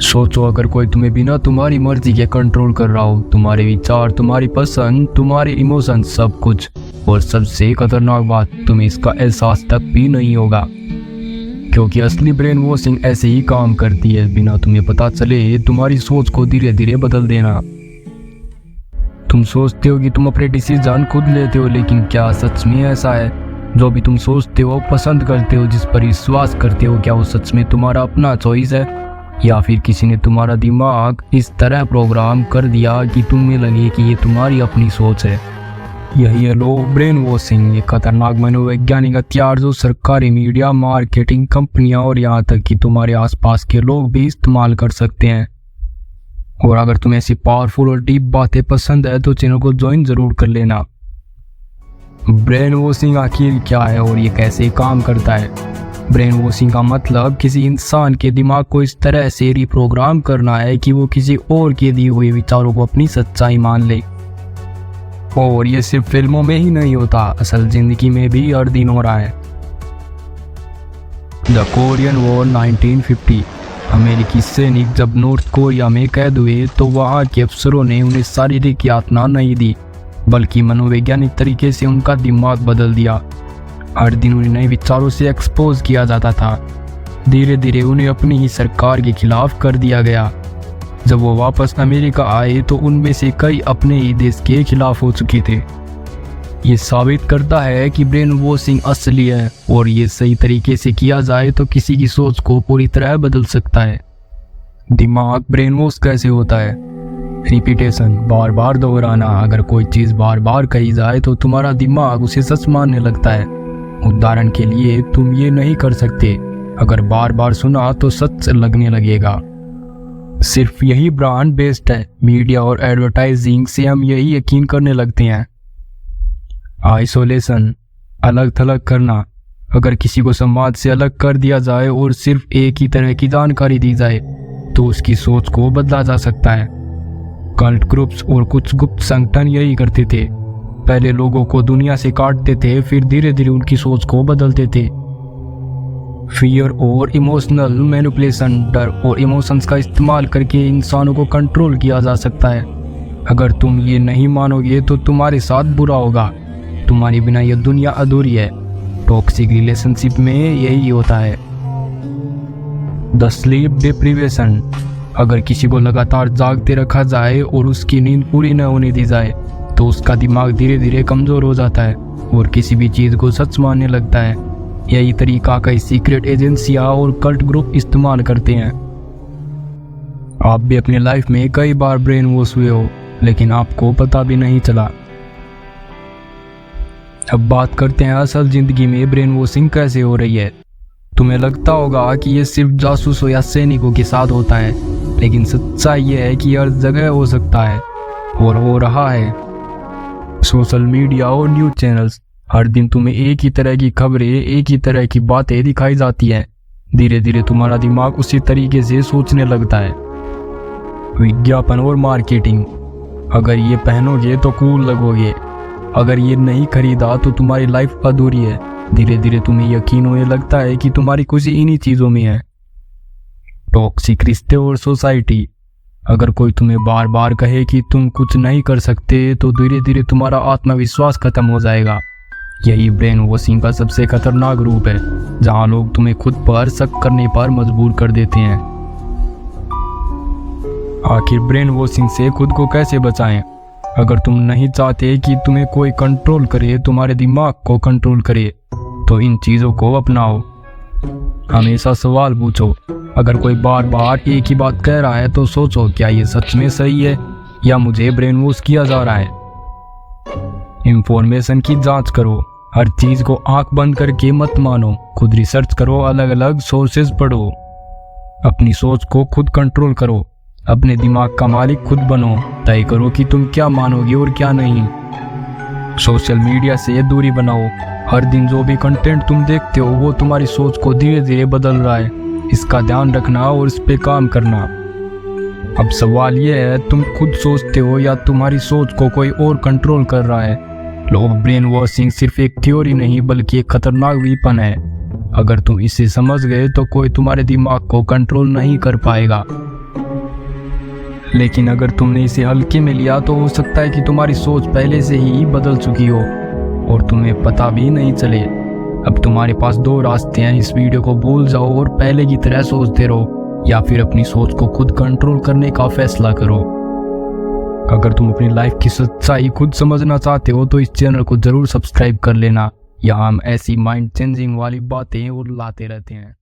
सोचो, अगर कोई तुम्हें बिना तुम्हारी मर्जी के कंट्रोल कर रहा हो, तुम्हारे विचार, तुम्हारी पसंद, तुम्हारे इमोशन, सब कुछ। और सबसे खतरनाक बात, तुम्हें इसका एहसास तक भी नहीं होगा, क्योंकि असली ब्रेन वॉशिंग ऐसे ही काम करती है, बिना तुम्हें पता चले तुम्हारी सोच को धीरे धीरे बदल देना। तुम सोचते हो कि तुम अपने डिसीजन खुद लेते हो, लेकिन क्या सच में ऐसा है? जो भी तुम सोचते हो, पसंद करते हो, जिस पर विश्वास करते हो, क्या वो सच में तुम्हारा अपना चॉइस है, या फिर किसी ने तुम्हारा दिमाग इस तरह प्रोग्राम कर दिया कि तुम्हें लगे कि ये तुम्हारी अपनी सोच है? यही है लो ब्रेन वॉशिंग, एक खतरनाक मनोवैज्ञानिक हथियार जो सरकारी, मीडिया, मार्केटिंग कंपनियां और यहाँ तक कि तुम्हारे आसपास के लोग भी इस्तेमाल कर सकते हैं। और अगर तुम्हें ऐसी पावरफुल और डीप बातें पसंद है तो चैनल को ज्वाइन जरूर कर लेना। ब्रेन वॉशिंग आखिर क्या है और ये कैसे काम करता है? ब्रेन वॉशिंग का मतलब किसी इंसान के दिमाग को इस तरह से रिप्रोग्राम करना है कि वो किसी और के दिए हुए विचारों को अपनी सच्चाई मान ले। और ये सिर्फ फिल्मों में ही नहीं होता, असल जिंदगी में भी हर दिन हो रहा है। The Korean war 1950। अमेरिकी सैनिक जब नॉर्थ कोरिया में कैद हुए तो वहाँ के अफसरों ने उन्हें शारीरिक यातना नहीं दी, बल्कि मनोवैज्ञानिक तरीके से उनका दिमाग बदल दिया। हर दिन उन्हें नए विचारों से एक्सपोज किया जाता था। धीरे धीरे उन्हें अपनी ही सरकार के खिलाफ कर दिया गया। जब वो वापस अमेरिका आए तो उनमें से कई अपने ही देश के खिलाफ हो चुके थे। ये साबित करता है कि ब्रेन वॉशिंग असली है, और ये सही तरीके से किया जाए तो किसी की सोच को पूरी तरह बदल सकता है। दिमाग ब्रेन वॉश कैसे होता है? रिपीटेशन, बार बार दोहराना। अगर कोई चीज़ बार बार कही जाए तो तुम्हारा दिमाग उसे सच मानने लगता है। उदाहरण के लिए, तुम ये नहीं कर सकते, अगर बार बार सुना तो सच लगने लगेगा। सिर्फ यही ब्रांड बेस्ड है। मीडिया और एडवर्टाइजिंग से हम यही यकीन करने लगते हैं। आइसोलेशन, अलग थलग करना। अगर किसी को समाज से अलग कर दिया जाए और सिर्फ एक ही तरह की जानकारी दी जाए तो उसकी सोच को बदला जा सकता है। कल्ट ग्रुप्स और कुछ गुप्त संगठन यही करते थे। पहले लोगों को दुनिया से काटते थे, फिर धीरे धीरे उनकी सोच को बदलते थे। फियर और इमोशनल मैनिपुलेशन, डर और इमोशंस का इस्तेमाल करके इंसानों को कंट्रोल किया जा सकता है। अगर तुम ये नहीं मानोगे तो तुम्हारे साथ बुरा होगा। तुम्हारे बिना यह दुनिया अधूरी है। टॉक्सिक रिलेशनशिप में यही होता है। द स्लीप डिप्रीवेशन, अगर किसी को लगातार जागते रखा जाए और उसकी नींद पूरी न होने दी जाए तो उसका दिमाग धीरे धीरे कमजोर हो जाता है और किसी भी चीज़ को सच मानने लगता है। यही तरीका कई सीक्रेट एजेंसियां और कल्ट ग्रुप इस्तेमाल करते हैं। आप भी अपनी लाइफ में कई बार ब्रेन वॉश हुए हो, लेकिन आपको पता भी नहीं चला। अब बात करते हैं असल जिंदगी में ब्रेन वॉशिंग कैसे हो रही है। तुम्हें लगता होगा कि ये सिर्फ जासूसों या सैनिकों के साथ होता है, लेकिन सच्चाई ये है कि हर जगह हो सकता है और हो रहा है। सोशल मीडिया और न्यूज़ चैनल्स, हर दिन तुम्हें एक ही तरह की खबरें, एक ही तरह की बातें दिखाई जाती हैं। धीरे धीरे तुम्हारा दिमाग उसी तरीके से सोचने लगता है। विज्ञापन और मार्केटिंग, अगर ये पहनोगे तो कूल लगोगे, अगर ये नहीं खरीदा तो तुम्हारी लाइफ अधूरी है। धीरे धीरे तुम्हें यकीन होने लगता है कि तुम्हारी खुशी इन्हीं चीज़ों में है। टॉक्सिक रिश्ते और सोसाइटी, अगर कोई तुम्हें बार बार कहे कि तुम कुछ नहीं कर सकते तो धीरे धीरे तुम्हारा आत्मविश्वास खत्म हो जाएगा। यही ब्रेन वॉशिंग का सबसे खतरनाक रूप है, जहां लोग तुम्हें खुद पर शक करने पर मजबूर कर देते हैं। आखिर ब्रेन वॉशिंग से खुद को कैसे बचाएं? अगर तुम नहीं चाहते कि तुम्हें कोई कंट्रोल करे, तुम्हारे दिमाग को कंट्रोल करे, तो इन चीज़ों को अपनाओ। हमेशा सवाल पूछो। अगर कोई बार बार एक ही बात कह रहा है तो सोचो, क्या ये सच में सही है या मुझे ब्रेन वॉश किया जा रहा है। इंफॉर्मेशन की जांच करो। हर चीज़ को आंख बंद करके मत मानो। खुद रिसर्च करो, अलग अलग सोर्सेज पढ़ो। अपनी सोच को खुद कंट्रोल करो। अपने दिमाग का मालिक खुद बनो। तय करो कि तुम क्या मानोगे और क्या नहीं। सोशल मीडिया से दूरी बनाओ। हर दिन जो भी कंटेंट तुम देखते हो वो तुम्हारी सोच को धीरे धीरे बदल रहा है। इसका ध्यान रखना और इस पे काम करना। अब सवाल ये है, तुम खुद सोचते हो या तुम्हारी सोच को कोई और कंट्रोल कर रहा है? लो ब्रेन वॉशिंग सिर्फ एक थ्योरी नहीं बल्कि एक खतरनाक वीपन है। अगर तुम इसे समझ गए तो कोई तुम्हारे दिमाग को कंट्रोल नहीं कर पाएगा। लेकिन अगर तुमने इसे हल्के में लिया तो हो सकता है कि तुम्हारी सोच पहले से ही बदल चुकी हो और तुम्हें पता भी नहीं चले। अब तुम्हारे पास दो रास्ते हैं, इस वीडियो को भूल जाओ और पहले की तरह सोचते रहो, या फिर अपनी सोच को खुद कंट्रोल करने का फैसला करो। अगर तुम अपनी लाइफ की सच्चाई खुद समझना चाहते हो तो इस चैनल को जरूर सब्सक्राइब कर लेना। यहाँ हम ऐसी माइंड चेंजिंग वाली बातें और लाते रहते हैं।